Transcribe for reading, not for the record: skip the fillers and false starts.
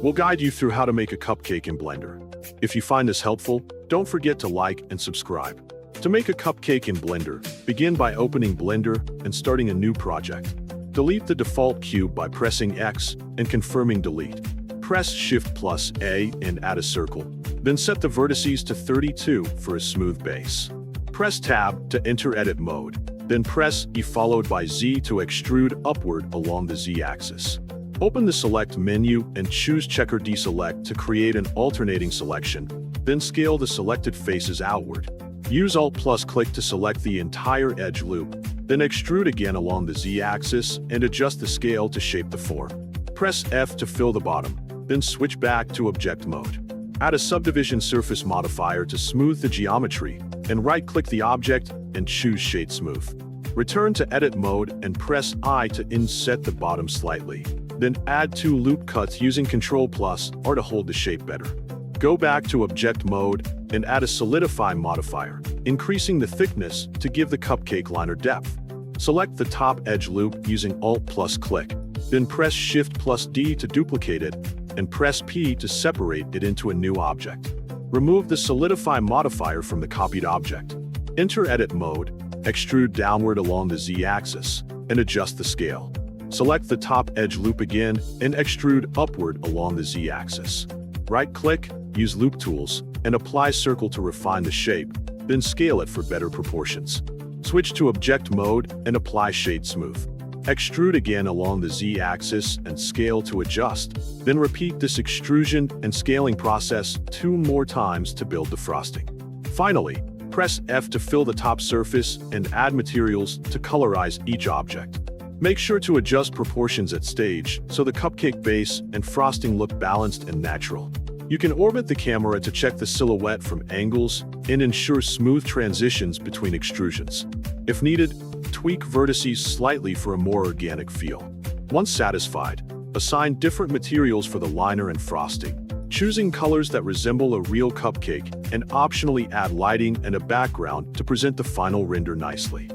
We'll guide you through how to make a cupcake in Blender. If you find this helpful, don't forget to like and subscribe. To make a cupcake in Blender, begin by opening Blender and starting a new project. Delete the default cube by pressing X and confirming delete. Press Shift+A and add a circle. Then set the vertices to 32 for a smooth base. Press Tab to enter edit mode. Then press E followed by Z to extrude upward along the Z-axis. Open the Select menu and choose Checker Deselect to create an alternating selection. Then scale the selected faces outward. Use Alt+click to select the entire edge loop. Then extrude again along the Z-axis and adjust the scale to shape the form. Press F to fill the bottom. Then switch back to Object mode. Add a Subdivision Surface modifier to smooth the geometry, and right-click the object and choose Shade Smooth. Return to Edit mode and press I to inset the bottom slightly. Then add 2 loop cuts using Ctrl+R to hold the shape better. Go back to Object mode and add a Solidify modifier, increasing the thickness to give the cupcake liner depth. Select the top edge loop using Alt+click. Then press Shift+D to duplicate it, and press P to separate it into a new object. Remove the Solidify modifier from the copied object. Enter Edit mode, extrude downward along the Z-axis, and adjust the scale. Select the top edge loop again and extrude upward along the Z-axis. Right-click, use Loop Tools, and apply Circle to refine the shape, then scale it for better proportions. Switch to Object mode and apply Shade Smooth. Extrude again along the Z-axis and scale to adjust. Then repeat this extrusion and scaling process 2 more times to build the frosting. Finally, press F to fill the top surface and add materials to colorize each object. Make sure to adjust proportions at stage so the cupcake base and frosting look balanced and natural. You can orbit the camera to check the silhouette from angles and ensure smooth transitions between extrusions. If needed, tweak vertices slightly for a more organic feel. Once satisfied, assign different materials for the liner and frosting, choosing colors that resemble a real cupcake, and optionally add lighting and a background to present the final render nicely.